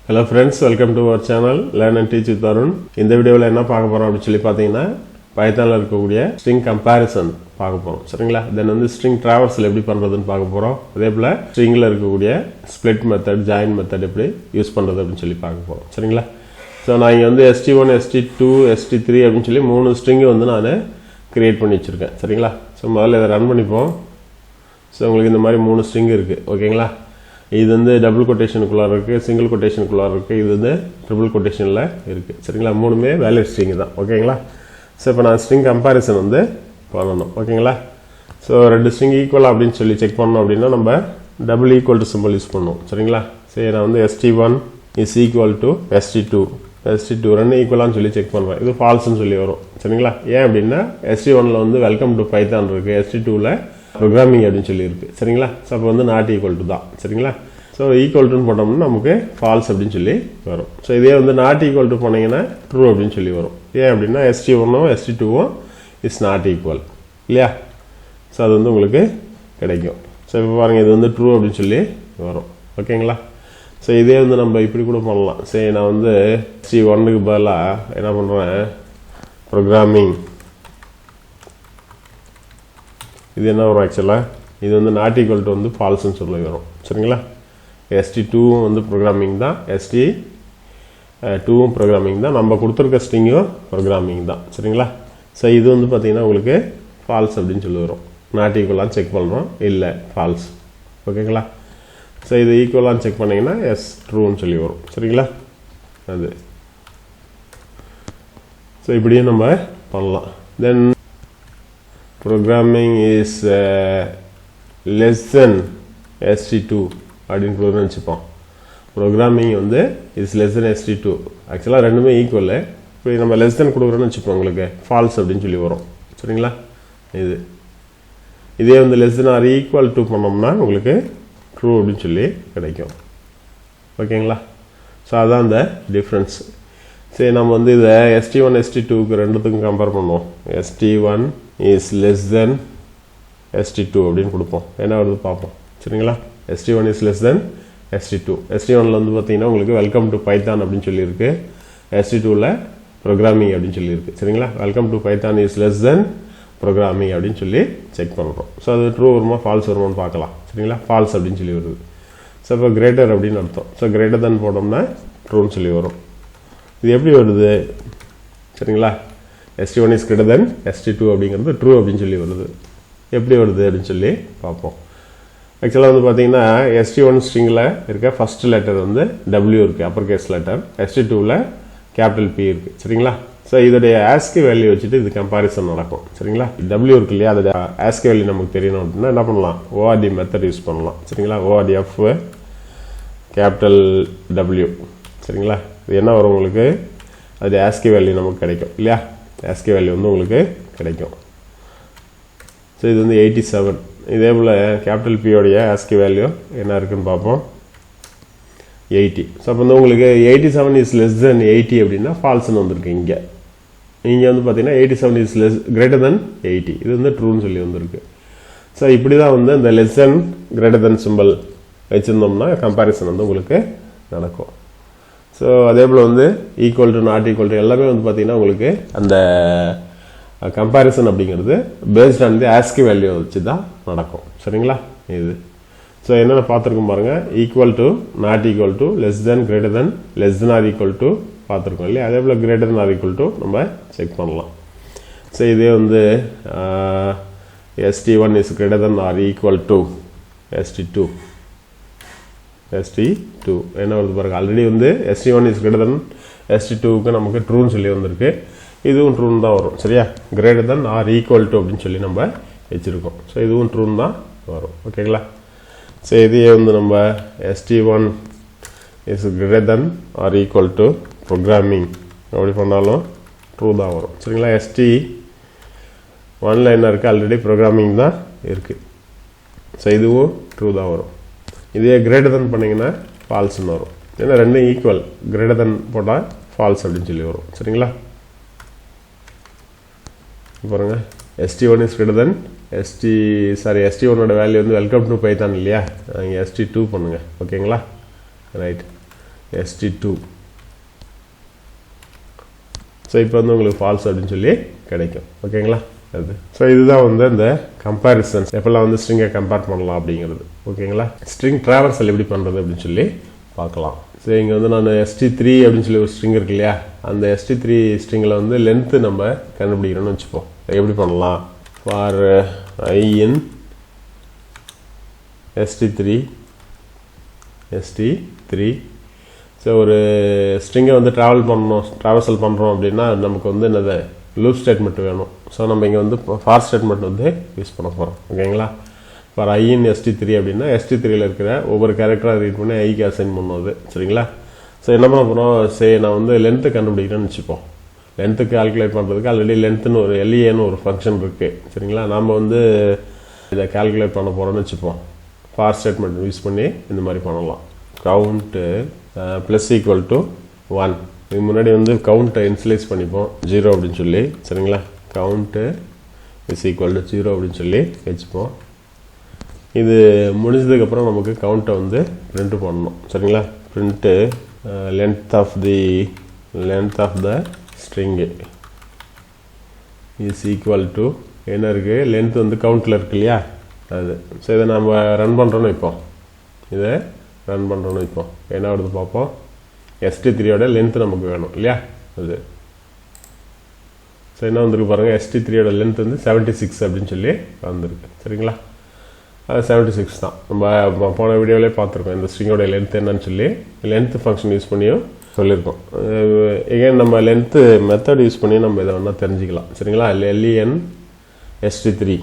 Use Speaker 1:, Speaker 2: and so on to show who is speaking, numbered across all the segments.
Speaker 1: Hello friends, welcome to our channel Learn and Teach with Arun. இந்த வீடியோல என்ன பார்க்க போறோம் அப்படி சொல்லி பாத்தீங்கன்னா பைத்தான்ல இருக்கக்கூடிய string comparison பார்க்க போறோம். சரிங்களா? தென் வந்து string traversal எப்படி பண்றதுன்னு பார்க்க போறோம். அதேபோல stringல இருக்கக்கூடிய split method, join method எப்படி யூஸ் பண்றது அப்படினு சொல்லி பார்க்க போறோம். சரிங்களா? சோ நான் இங்க வந்து st1, st2, st3 அப்படினு சொல்லி மூணு string வந்து நான் கிரியேட் பண்ணி வச்சிருக்கேன். சரிங்களா? சோ முதல்ல இத ரன் பண்ணிப்போம். சோ உங்களுக்கு இந்த மாதிரி மூணு string இருக்கு. ஓகேங்களா? இது வந்து டபுள் கோட்டேஷனுக்குள்ள இருக்கு, சிங்கிள் கோட்டேஷனுக்குள்ள இருக்கு, இது வந்து ட்ரிபிள் கோட்டேஷன்ல இருக்கு. சரிங்களா? மூணுமே வேலிட் ஸ்ட்ரிங் தான். ஓகேங்களா? சோ இப்போ நான் ஸ்ட்ரிங் கம்பேரிசன் வந்து பண்ணனும். ஓகேங்களா? சோ ரெண்டு ஸ்ட்ரிங் ஈக்குவல் அப்படினு சொல்லி செக் பண்ணனும் அப்படினா நம்ம double equal to symbol use பண்ணுவோம். சரிங்களா? சரி நான் வந்து st1 is equal to st2 ரெண்டு ஈக்குவலான்னு சொல்லி செக் பண்றேன். இது ஃபால்ஸ்னு சொல்லி வரும். சரிங்களா? ஏன் அப்படினா st1ல வந்து வெல்கம் டு பைத்தான் இருக்கு, st2ல ப்ரோகிராமிங் அப்படினு சொல்லி இருக்கு. சரிங்களா? சோ அப்ப வந்து நாட் ஈக்குவல் டு தான். சரிங்களா? சோ ஈக்குவல் டுன்னு போட்டோம்னா நமக்கு ஃபால்ஸ் அப்படினு சொல்லி வரும். சோ இதே வந்து நாட் ஈக்குவல் டு பண்ணீங்கன்னா ட்ரூ அப்படினு சொல்லி வரும். ஏன் அப்படினா st1ம் st2ம் இஸ் நாட் ஈக்குவல் இல்லையா? சோ அது வந்து உங்களுக்கு கிடைக்கும். சோ இப்போ பாருங்க இது வந்து ட்ரூ அப்படினு சொல்லி வரும். ஓகேங்களா? சோ இதே வந்து நம்ம இப்படி கூட பண்ணலாம். சரி நான் வந்து st1க்கு பதிலா என்ன பண்றேன், ப்ரோகிராமிங் இது என்ன வரும், ஆக்சுவலா இது வந்து நாட் ஈக்குவல் டு வந்து ஃபால்ஸ்னு சொல்லி வரும். சரிங்களா? st2 வந்து ப்ரோகிராமிங் தான், st2ம் ப்ரோகிராமிங் தான், நம்ம கொடுத்துருக்க ஸ்ட்ரிங்கும் ப்ரோகிராமிங் தான். சரிங்களா? ஸோ இது வந்து பார்த்தீங்கன்னா உங்களுக்கு ஃபால்ஸ் அப்படின்னு சொல்லி வரும். நாட் ஈக்குவலான்னு செக் பண்ணுறோம், இல்லை ஃபால்ஸ். ஓகேங்களா? ஸோ இது ஈக்குவலான்னு செக் பண்ணிங்கன்னா எஸ் ட்ரூன்னு சொல்லி வரும். சரிங்களா? அது ஸோ இப்படியும் நம்ம பண்ணலாம். தென் programming is less than st2 அப்படின்னு நினச்சிப்போம். ப்ரோக்ராமிங் வந்து இஸ் லெஸ் தென் st2. ஆக்சுவலாக ரெண்டுமே ஈக்குவல். இப்போ நம்ம லெஸ் தென் கொடுக்குறோன்னு வச்சுப்போம், உங்களுக்கு ஃபால்ஸ் அப்படின்னு சொல்லி வரும். சரிங்களா? இதே வந்து less than or equal to பண்ணோம்னா உங்களுக்கு ட்ரூ அப்படின்னு சொல்லி கிடைக்கும். ஓகேங்களா? ஸோ அதான் அந்த டிஃப்ரென்ஸ். சரி நம்ம வந்து இதை st1 st2க்கு ரெண்டுத்துக்கும் கம்பேர் பண்ணுவோம். st1 is less than st2 அப்படின்னு கொடுப்போம். என்ன வருது பார்ப்போம். சரிங்களா? st1 is less than st2. st1ல வந்து பார்த்தீங்கன்னா உங்களுக்கு வெல்கம் டு பைத்தான் அப்படின்னு சொல்லியிருக்கு, st2ல ப்ரோக்ராமிங் அப்படின்னு சொல்லியிருக்கு. சரிங்களா? Welcome to Python is less than programming அப்படின்னு சொல்லி செக் பண்ணுறோம். ஸோ அது ட்ரூ வருமா ஃபால்ஸ் வருமானு பார்க்கலாம். சரிங்களா? ஃபால்ஸ் அப்படின்னு சொல்லி வருது. ஸோ இப்போ கிரேட்டர் அப்படின்னு அர்த்தம். ஸோ கிரேட்டர் தென் போட்டோம்னா ட்ரூன்னு சொல்லி வரும். இது எப்படி வருது? சரிங்களா? st1 is greater than st2 அப்படிங்கிறது ட்ரூ அப்படின்னு சொல்லி வருது. எப்படி வருது அப்படின்னு சொல்லி பார்ப்போம். ஆக்சுவலாக வந்து பார்த்தீங்கன்னா st1 ஸ்ட்ரிங்கில் இருக்க ஃபர்ஸ்ட் லெட்டர் வந்து w இருக்குது, அப்பர் கேஸ் லெட்டர். st2ல கேபிட்டல் p இருக்குது. சரிங்களா? ஸோ இதோடைய ஆஸ்கி வேல்யூ வச்சுட்டு இது கம்பேரிசன் நடக்கும். சரிங்களா? w இருக்கு இல்லையா, அதோட ஆஸ்கி வேல்யூ நமக்கு தெரியணும் அப்படின்னா என்ன பண்ணலாம், ORD மெத்தட் யூஸ் பண்ணலாம். சரிங்களா? ORDF capital w. சரிங்களா? இது என்ன வரும் உங்களுக்கு, அது ஆஸ்கி வேல்யூ நமக்கு கிடைக்கும் இல்லையா? ஆஸ்கி வேல்யூ வந்து உங்களுக்கு கிடைக்கும். ஸோ இது வந்து 87. இதே போல் கேபிட்டல் பியோடைய ஆஸ்கி வேல்யூ என்ன இருக்குன்னு பார்ப்போம், 80. ஸோ அப்போ வந்து உங்களுக்கு 87 இஸ் லெஸ் தென் 80 அப்படின்னா ஃபால்ஸ்ன்னு வந்திருக்கு. இங்கே வந்து பார்த்தீங்கன்னா 87 இஸ் லெஸ் கிரேட்டர் தென் 80, இது வந்து ட்ரூன்னு சொல்லி வந்திருக்கு. ஸோ இப்படி தான் வந்து இந்த less than greater than symbol வச்சுருந்தோம்னா கம்பேரிசன் வந்து உங்களுக்கு நடக்கும். ஸோ அதே போல் வந்து equal to not equal to எல்லாமே வந்து பார்த்தீங்கன்னா உங்களுக்கு அந்த கம்பேரிசன் அப்படிங்கிறது based on the ASCII value வச்சு தான் நடக்கும். சரிங்களா? இது ஸோ என்னென்ன பார்த்துருக்கோம் பாருங்கள். Equal to, not equal to, less than, greater than, less than or equal to பார்த்துருக்கோம் இல்லையா? அதே போல் greater than or equal to நம்ம செக் பண்ணலாம். ஸோ இதே வந்து st1 is greater than or equal to st2 என்ன வருது பாருங்க. ஆல்ரெடி வந்து st1 இஸ் கிரேட்டர் தென் st2க்கு நமக்கு ட்ரூன்னு சொல்லி வந்திருக்கு. இதுவும் ட்ரூன்னு தான் வரும். சரியா? Greater than or equal to அப்படின்னு சொல்லி நம்ம வச்சுருக்கோம். ஸோ இதுவும் ட்ரூன்னு தான் வரும். ஓகேங்களா? ஸோ இதையே வந்து நம்ம st1 is greater than or equal to programming அப்படி பண்ணாலும் ட்ரூ தான் வரும். சரிங்களா? st1ல என்ன இருக்குது, ஆல்ரெடி ப்ரோக்ராமிங் தான் இருக்குது. ஸோ இதுவும் ட்ரூ தான் வரும். இதே கிரேட்டர் தென் பண்ணிங்கன்னா ஃபால்ஸ்ன்னு வரும். ஏன்னா ரெண்டும் ஈக்குவல், கிரேட்டர் தென் போட்டால் ஃபால்ஸ் அப்படின்னு சொல்லி வரும். சரிங்களா? பாருங்க, st1 இஸ் கிரேட்டர் தென் st1ஓட வேல்யூ வந்து வெல்கம் டு பைத்தான் இல்லையா, இங்கே st2 பண்ணுங்க. ஓகேங்களா? ரைட். st2. ஸோ இப்போ வந்து உங்களுக்கு ஃபால்ஸ் அப்படின்னு சொல்லி கிடைக்கும். ஓகேங்களா? அது ஸோ இதுதான் வந்து இந்த கம்பேரிசன்ஸ் எப்பெல்லாம் வந்து ஸ்ட்ரிங்கை கம்பேர் பண்ணலாம் அப்படிங்கிறது. ஓகேங்களா? ஸ்ட்ரிங் ட்ராவர்சல் எப்படி பண்ணுறது அப்படின்னு சொல்லி பார்க்கலாம். ஸோ இங்கே வந்து நான் st3 அப்படின்னு சொல்லி ஒரு ஸ்ட்ரிங் இருக்கு இல்லையா, அந்த st3 ஸ்ட்ரிங்கில் வந்து லென்த்து நம்ம கண்டுபிடிக்கணும்னு வச்சுப்போம். எப்படி பண்ணலாம்? For I in st3 so ஒரு ஸ்ட்ரிங்கை வந்து ட்ராவர்சல் பண்ணுறோம் அப்படின்னா நமக்கு வந்து என்னது லூப் ஸ்டேட்மெண்ட் வேணும். ஸோ நம்ம இங்கே வந்து ஃபார் ஸ்டேட்மெண்ட் வந்து யூஸ் பண்ண போகிறோம். ஓகேங்களா? ஃபார் I in st3 அப்படின்னா st3யில் இருக்கிற ஒவ்வொரு கேரக்டராக ரீட் பண்ணி ஐக்கு அசைன் பண்ணுவது. சரிங்களா? ஸோ என்ன பண்ண போகிறோம்? சரி, நான் வந்து லென்த்து கண்டுபிடிக்கிறேன்னு வச்சுப்போம். லென்த்து கால்குலேட் பண்ணுறதுக்கு ஆல்ரெடி லென்த்துன்னு ஒரு LEAன்னு ஒரு ஃபங்க்ஷன் இருக்குது. சரிங்களா? நாம் வந்து இதை கால்குலேட் பண்ண போகிறோன்னு வச்சுப்போம். ஃபார் ஸ்டேட்மெண்ட் யூஸ் பண்ணி இந்த மாதிரி பண்ணலாம். Count plus equal to 1. இதுக்கு முன்னாடி வந்து கவுண்ட்டை இன்சியலைஸ் பண்ணிப்போம் 0 அப்படின்னு சொல்லி. சரிங்களா? கவுண்ட்டு இஸ் ஈக்குவல் டு 0 அப்படின்னு சொல்லி வச்சுப்போம். இது முடிஞ்சதுக்கப்புறம் நமக்கு கவுண்ட்டை வந்து பிரிண்ட் பண்ணணும். சரிங்களா? Print length of the string is equal to என்ன இருக்குது, லென்த் வந்து கவுண்ட்டில் இருக்கு இல்லையா அது. ஸோ இதை நம்ம ரன் பண்ணுறோன்னு வைப்போம். இதை ரன் பண்ணுறோன்னு வைப்போம். என்ன வருது பார்ப்போம். st3யோட லென்த்து நமக்கு வேணும் இல்லையா அது. ஸோ என்ன வந்திருக்கு பாருங்கள், st3யோட லென்த் வந்து 76 அப்படின்னு சொல்லி வந்திருக்கு. சரிங்களா? அது 76 தான். நம்ம போன வீடியோவிலே பார்த்துருக்கோம் இந்த ஸ்ட்ரிங்கோட லென்த் என்னன்னு சொல்லி. லென்த் ஃபங்க்ஷன் யூஸ் பண்ணியும் சொல்லியிருக்கோம். எகைன் நம்ம லென்த்து மெத்தட் யூஸ் பண்ணி நம்ம இதை வேணால் தெரிஞ்சுக்கலாம். சரிங்களா? LEN st3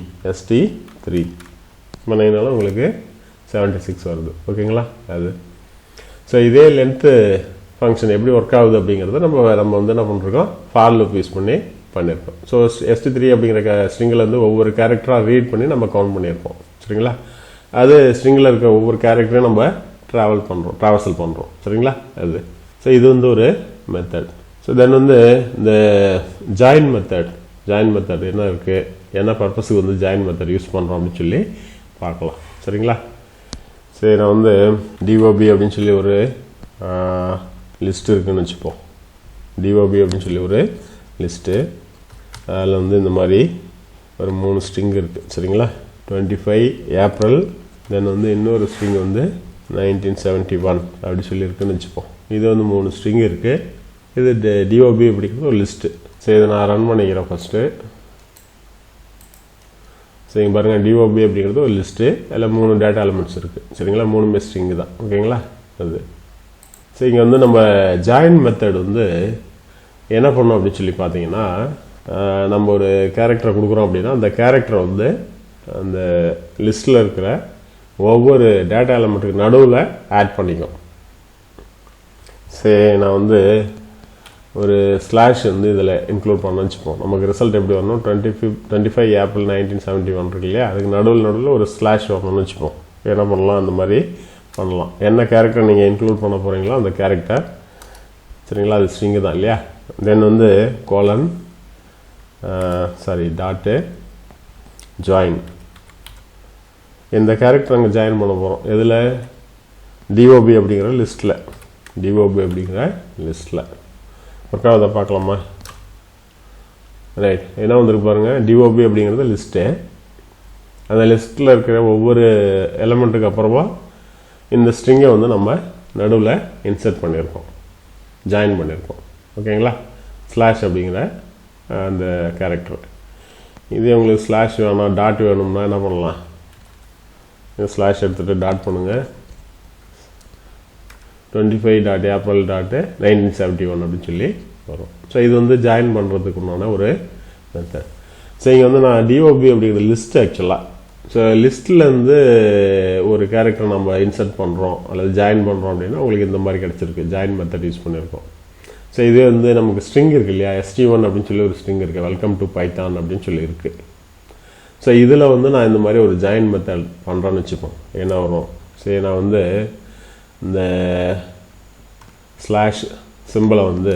Speaker 1: பண்ணிங்கனாலும் உங்களுக்கு 76 வருது. ஓகேங்களா? அது ஸோ இதே லென்த்து ஃபங்க்ஷன் எப்படி ஒர்க் ஆகுது அப்படிங்கிறத நம்ம வந்து என்ன பண்ணிருக்கோம், ஃபார் லூப் யூஸ் பண்ணி பண்ணியிருக்கோம். ஸோ st3 அப்படிங்கிற ஸ்ட்ரிங்கில் வந்து ஒவ்வொரு கேரக்டராக ரீட் பண்ணி நம்ம கவுண்ட் பண்ணியிருப்போம். சரிங்களா? அது ஸ்ட்ரிங்கில் இருக்க ஒவ்வொரு கேரக்டரையும் நம்ம ட்ராவர்சல் பண்ணுறோம். சரிங்களா? அது ஸோ இது வந்து ஒரு மெத்தட். ஸோ தென் வந்து இந்த ஜாயின் மெத்தட் என்ன இருக்குது, என்ன பர்பஸுக்கு வந்து ஜாயின் மெத்தட் யூஸ் பண்ணுறோம் அப்படின்னு சொல்லி பார்க்கலாம். சரிங்களா? சரி, நான் வந்து DOB அப்படின்னு சொல்லி ஒரு லிஸ்ட் இருக்குதுன்னு வச்சுப்போம். DOB அப்படின்னு சொல்லி ஒரு லிஸ்ட்டு, அதில் வந்து இந்த மாதிரி ஒரு 3 ஸ்ட்ரிங் இருக்குது. சரிங்களா? 25 ஏப்ரல், தென் வந்து இன்னொரு ஸ்ட்ரிங் வந்து 1971 அப்படி சொல்லியிருக்குன்னு வச்சுப்போம். இது வந்து 3 ஸ்ட்ரிங் இருக்குது. இது DOB அப்படிங்கிறது ஒரு லிஸ்ட்டு. சரி, இதை நான் ரன் பண்ணிக்கிறேன் ஃபஸ்ட்டு. சரிங்க பாருங்கள், DOB அப்படிங்கிறது ஒரு லிஸ்ட்டு, அதில் 3 டேட்டா எலிமெண்ட்ஸ் இருக்குது. சரிங்களா? 3 ஸ்ட்ரிங்கு தான். ஓகேங்களா? அது சரி, இங்கே வந்து நம்ம ஜாயின் மெத்தட் வந்து என்ன பண்ணோம் அப்படின்னு சொல்லி பார்த்தீங்கன்னா, நம்ம ஒரு கேரக்டரை கொடுக்குறோம் அப்படின்னா அந்த கேரக்டரை வந்து அந்த லிஸ்ட்டில் இருக்கிற ஒவ்வொரு டேட்டா எலிமெண்ட்டுக்கு நடுவில் ஆட் பண்ணிக்கும். சரி, நான் வந்து ஒரு ஸ்லாஷ் வந்து இதில் இன்க்ளூட் பண்ண வச்சுப்போம். நமக்கு ரிசல்ட் எப்படி வரணும், 25 ஏப்ரல் 1971 இருக்கு இல்லையா, அதுக்கு நடுவில் ஒரு ஸ்லாஷ் வரணும்னு வச்சுப்போம். என்ன பண்ணலாம், அந்த மாதிரி பண்ணலாம். என்ன கேரக்டர் நீங்கள் இன்க்ளூட் பண்ண போகிறீங்களோ அந்த கேரக்டர். சரிங்களா? அது ஸ்ட்ரிங்கு தான் இல்லையா. தென் வந்து கோலன் டாட்டு ஜாயின், இந்த கேரக்டர் அங்கே ஜாயின் பண்ண போகிறோம். எதில், DOB அப்படிங்கிற லிஸ்ட்டில். ஒர்க் ஆகுதா பார்க்கலாமா? ரைட், என்ன வந்துருக்கு பாருங்கள், DOB அப்படிங்கிறது லிஸ்ட்டு. அந்த லிஸ்ட்டில் இருக்கிற ஒவ்வொரு எலமெண்ட்டுக்கு அப்புறமா இந்த ஸ்ட்ரிங்கை வந்து நம்ம நடுவில் இன்சர்ட் பண்ணியிருக்கோம், ஜாயின் பண்ணியிருக்கோம். ஓகேங்களா? ஸ்லாஷ் அப்படிங்கிற அந்த கேரக்டர். இதே உங்களுக்கு ஸ்லாஷ் வேணும், டாட் வேணும்னா என்ன பண்ணலாம், ஸ்லாஷ் எடுத்துகிட்டு டாட் பண்ணுங்கள். 25 ஏப்ரல் 1971 அப்படின்னு சொல்லி வரும். ஸோ இது வந்து ஜாயின் பண்ணுறதுக்கு உண்டான ஒரு மெத்தட். ஸோ இங்கே வந்து நான் DOB அப்படிங்கிற லிஸ்ட் ஆக்சுவலாக. ஸோ லிஸ்ட்லேருந்து ஒரு கேரக்டர் நம்ம இன்சர்ட் பண்ணுறோம் அல்லது ஜாயின் பண்ணுறோம் அப்படின்னா உங்களுக்கு இந்த மாதிரி கிடச்சிருக்கு, ஜாயின் மெத்தட் யூஸ் பண்ணியிருக்கோம். ஸோ இதே வந்து நமக்கு ஸ்ட்ரிங் இருக்குது இல்லையா, ST1 அப்படின்னு சொல்லி ஒரு ஸ்ட்ரிங் இருக்குது, வெல்கம் டு பைத்தான் அப்படின்னு சொல்லி இருக்குது. ஸோ இதில் வந்து நான் இந்த மாதிரி ஒரு ஜாயின் மெத்தட் பண்ணுறேன்னு வச்சுப்போம். என்ன வரும், சரி நான் வந்து இந்த ஸ்லாஷ் சிம்பிளை வந்து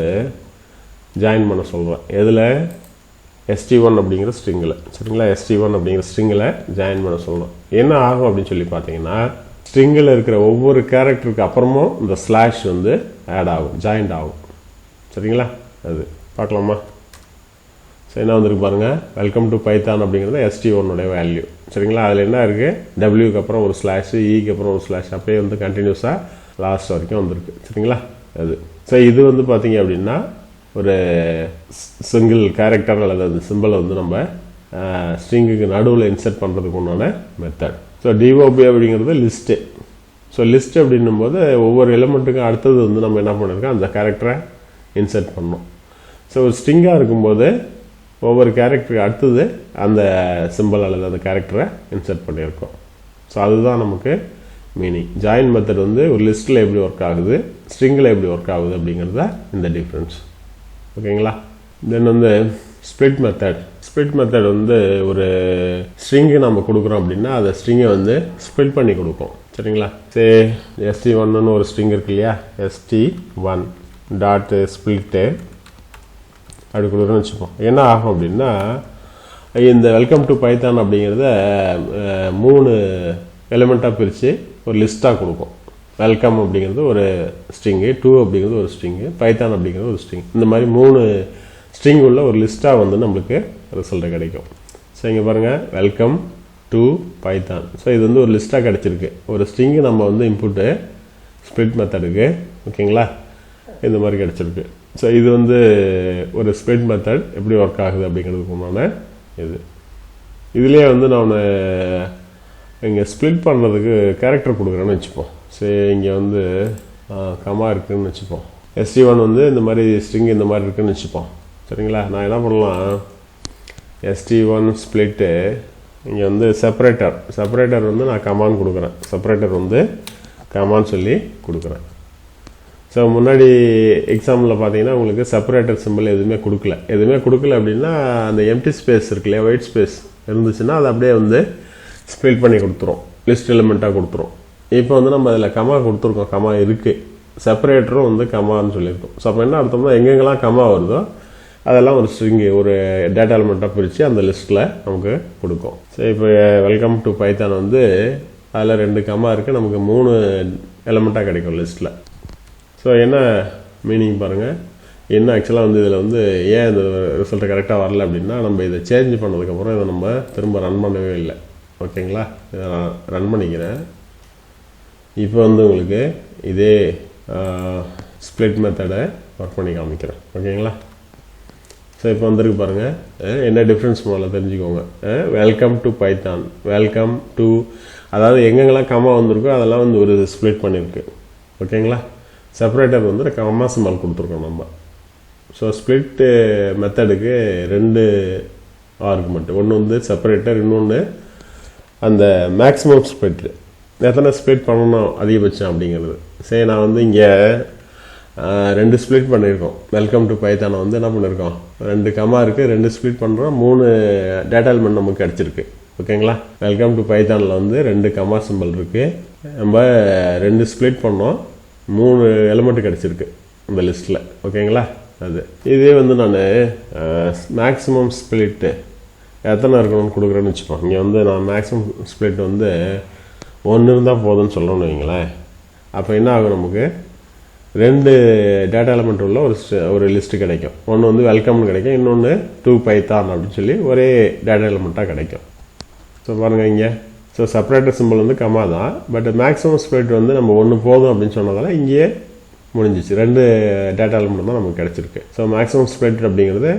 Speaker 1: ஜாயின் பண்ண சொல்கிறேன். எதில், ST1 அப்படிங்கிற ஸ்ட்ரிங்கில். சரிங்களா? ST1 அப்படிங்கிற ஸ்ட்ரிங்கில் ஜாயின் பண்ண சொல்கிறோம். என்ன ஆகும் அப்படின்னு சொல்லி பார்த்தீங்கன்னா, ஸ்ட்ரிங்கில் இருக்கிற ஒவ்வொரு கேரக்டருக்கு அப்புறமும் இந்த ஸ்லாஷ் வந்து ஆட் ஆகும், ஜாயிண்ட் ஆகும். சரிங்களா? அது பார்க்கலாமா? ஸோ என்ன வந்துருக்கு பாருங்கள், வெல்கம் டு பைத்தான் அப்படிங்கிறது ST1 வேல்யூ. சரிங்களா? அதில் என்ன இருக்குது, டபிள்யூக்கு அப்புறம் ஒரு ஸ்லாஷு, ஈக்கு அப்புறம் ஒரு ஸ்லாஷ், அப்படியே வந்து கண்டினியூஸாக லாஸ்ட் வரைக்கும் வந்திருக்கு. சரிங்களா? அது ஸோ இது வந்து பார்த்தீங்க அப்படின்னா ஒரு சிங்கிள் கேரக்டர் அல்லது அந்த சிம்பிளை வந்து நம்ம ஸ்ட்ரிங்குக்கு நடுவில் இன்சர்ட் பண்ணுறதுக்கு உண்டான மெத்தட். ஸோ டிஓபி அப்படிங்கிறது லிஸ்ட்டு. ஸோ லிஸ்ட் அப்படின்னும் போது ஒவ்வொரு எலிமெண்ட்டுக்கும் அடுத்தது வந்து நம்ம என்ன பண்ணியிருக்கோம், அந்த கேரக்டரை இன்சர்ட் பண்ணோம். ஸோ ஒரு ஸ்ட்ரிங்காக இருக்கும்போது ஒவ்வொரு கேரக்டருக்கு அடுத்தது அந்த சிம்பிள் அல்லது அந்த கேரக்டரை இன்சர்ட் பண்ணியிருக்கோம். ஸோ அதுதான் நமக்கு மீனிங். ஜாயின் மெத்தட் வந்து ஒரு லிஸ்ட்டில் எப்படி ஒர்க் ஆகுது, ஸ்ட்ரிங்கில் எப்படி ஒர்க் ஆகுது அப்படிங்கிறது தான் இந்த டிஃப்ரென்ஸ். ஓகேங்களா? தென் வந்து ஸ்ப்ளிட் மெத்தட். ஸ்ப்ளிட் மெத்தட் வந்து ஒரு ஸ்ட்ரிங்கு நம்ம கொடுக்குறோம் அப்படின்னா அதை ஸ்ட்ரிங்கை வந்து ஸ்ப்ளிட் பண்ணி கொடுப்போம். சரிங்களா? சரி, ST1 ஒரு ஸ்ட்ரிங் இருக்கு இல்லையா, ST1 டாட் ஸ்ப்ளிட்டு அப்படி கொடுக்குறோன்னு வச்சுப்போம். என்ன ஆகும் அப்படின்னா இந்த வெல்கம் டு பைத்தான் அப்படிங்கிறத 3 எலிமெண்ட்டாக பிரித்து ஒரு லிஸ்ட்டாக கொடுக்கும். வெல்கம் அப்படிங்கிறது ஒரு ஸ்ட்ரிங்கு, 2 அப்படிங்கிறது ஒரு ஸ்ட்ரிங்கு, பைத்தான் அப்படிங்கிறது ஒரு ஸ்ட்ரிங். இந்த மாதிரி 3 ஸ்ட்ரிங் உள்ள ஒரு லிஸ்ட்டாக வந்து நம்மளுக்கு ரிசல்ட் கிடைக்கும். ஸோ இங்கே பாருங்கள், வெல்கம் டு பைத்தான். ஸோ இது வந்து ஒரு லிஸ்ட்டாக கிடச்சிருக்கு. ஒரு ஸ்ட்ரிங்கு நம்ம வந்து இன்புட்டு ஸ்ப்ளிட் மெத்தடுக்கு, ஓகேங்களா, இந்த மாதிரி கிடச்சிருக்கு. ஸோ இது வந்து ஒரு ஸ்ப்ளிட் மெத்தட் எப்படி ஒர்க் ஆகுது அப்படிங்கிறதுக்கு உண்டான இது. இதுலேயே வந்து நான் இங்கே ஸ்ப்ளிட் பண்ணுறதுக்கு கேரக்டர் கொடுக்குறேன்னு வச்சுப்போம். சரி, இங்கே வந்து கமா இருக்குதுன்னு வச்சுப்போம். ST1 வந்து இந்த மாதிரி ஸ்ட்ரிங் இந்த மாதிரி இருக்குதுன்னு வச்சுப்போம். சரிங்களா? நான் என்ன பண்ணலாம், ST1 ஸ்ப்ளிட்டு இங்கே வந்து செப்பரேட்டர் வந்து நான் கமான்னு கொடுக்குறேன். செப்பரேட்டர் வந்து கமான்னு சொல்லி கொடுக்குறேன். ஸோ முன்னாடி எக்ஸாம்பிளில் பார்த்தீங்கன்னா உங்களுக்கு செப்பரேட்டர் சிம்பிள் எதுவுமே கொடுக்கல அப்படின்னா அந்த எம்டி ஸ்பேஸ் இருக்கு இல்லையா, ஒயிட் ஸ்பேஸ் இருந்துச்சுன்னா அதை அப்படியே வந்து ஸ்ப்ளிட் பண்ணி கொடுத்துரும், லிஸ்ட் எலிமெண்ட்டாக கொடுத்துரும். இப்போ வந்து நம்ம அதில் கமா கொடுத்துருக்கோம், கமா இருக்குது, செப்பரேட்டரும் வந்து கமான்னு சொல்லியிருக்கோம். ஸோ அப்போ என்ன அர்த்தம்னா எங்கெங்கெல்லாம் கமா வருதோ அதெல்லாம் ஒரு ஸ்ட்ரிங்கு, ஒரு டேட்டா எலிமெண்ட்டாக பிரித்து அந்த லிஸ்ட்டில் நமக்கு கொடுக்கும். சரி, இப்போ வெல்கம் டு பைத்தான் வந்து அதில் 2 கமா இருக்குது, நமக்கு 3 எலிமெண்ட்டாக கிடைக்கும் லிஸ்ட்டில். ஸோ என்ன மீனிங் பாருங்கள், என்ன ஆக்சுவலாக வந்து இதில் வந்து ஏன் இந்த ரிசல்ட்டு கரெக்டாக வரல அப்படின்னா நம்ம இதை சேஞ்ச் பண்ணதுக்கப்புறம் இதை நம்ம திரும்ப ரன் பண்ணவே இல்லை. ஓகேங்களா? இதை நான் ரன் பண்ணிக்கிறேன். இப்போ வந்து உங்களுக்கு இதே ஸ்ப்ளிட் மெத்தடை ஒர்க் பண்ணி காமிக்கிறேன். ஓகேங்களா? ஸோ இப்போ வந்துருக்கு பாருங்கள், என்ன டிஃப்ரென்ஸ் முதல்ல தெரிஞ்சுக்கோங்க. Welcome to Python, welcome to, அதாவது எங்கெங்கெல்லாம் கமா வந்திருக்கோ அதெல்லாம் வந்து ஒரு ஸ்ப்ளிட் பண்ணியிருக்கு. ஓகேங்களா? செப்பரேட்டர் வந்து கமா சிம்பல் கொடுத்துருக்கோம் நம்ம. ஸோ ஸ்ப்ளிட் மெத்தடுக்கு 2 ஆர்குமெண்ட், ஒன்று வந்து செப்பரேட்டர், இன்னொன்று அந்த மேக்ஸிமம் ஸ்ப்ளிட், எத்தனை ஸ்ப்ளிட் பண்ணணும் அதிகபட்சம் அப்படிங்கிறது. சரி, நான் வந்து இங்கே 2 ஸ்ப்ளிட் பண்ணியிருக்கோம். வெல்கம் டு பைத்தானை வந்து என்ன பண்ணியிருக்கோம், 2 கமா இருக்குது, 2 ஸ்ப்ளிட் பண்ணுறோம், 3 டேட்டா எலிமெண்ட் நமக்கு கிடச்சிருக்கு. ஓகேங்களா? வெல்கம் டு பைத்தானில் வந்து 2 கமா சிம்பல் இருக்குது, நம்ம 2 ஸ்ப்ளிட் பண்ணோம், 3 எலிமெண்ட் கிடச்சிருக்கு இந்த லிஸ்ட்டில். ஓகேங்களா? அது இதே வந்து நான் மேக்ஸிமம் ஸ்ப்ளிட்டு எத்தனை இருக்கணும்னு கொடுக்குறேன்னு வச்சுப்போம். இங்கே வந்து நான் மேக்ஸிமம் ஸ்ப்ளிட் வந்து 1 இருந்தால் போதும்னு சொல்லணும்னு வைங்களேன். அப்போ என்ன ஆகும், நமக்கு 2 டேட்டா எலிமெண்ட் உள்ள ஒரு லிஸ்ட்டு கிடைக்கும். ஒன்று வந்து வெல்கம்னு கிடைக்கும், இன்னொன்று டு பைத்தான் அப்படின்னு சொல்லி ஒரே டேட்டா எலிமெண்ட்டாக கிடைக்கும். ஸோ பாருங்கள் இங்கே, ஸோ செப்பரேட்டர் சிம்பிள் வந்து கம்மா தான், பட் மேக்ஸிமம் ஸ்ப்ளிட் வந்து நம்ம 1 போதும் அப்படின்னு சொன்னதால இங்கேயே முடிஞ்சிச்சு. 2 டேட்டா எலிமெண்ட் தான் நமக்கு கிடச்சிருக்கு. ஸோ மேக்ஸிமம் ஸ்ப்ளிட் அப்படிங்கிறது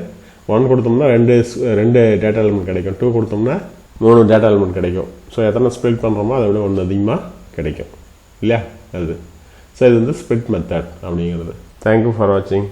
Speaker 1: 1 கொடுத்தோம்னா 2 டேட்டா எலிமெண்ட் கிடைக்கும், 2 கொடுத்தோம்னா 3 டேட்டா எலிமெண்ட் கிடைக்கும். ஸோ எத்தனை ஸ்ப்ளிட் பண்ணுறோமோ அதை விட 1 அதிகமாக கிடைக்கும் இல்லையா? அது ஸோ இது வந்து ஸ்ப்ளிட் மெத்தட் அப்படிங்கிறது. தேங்க்யூ ஃபார் வாட்சிங்.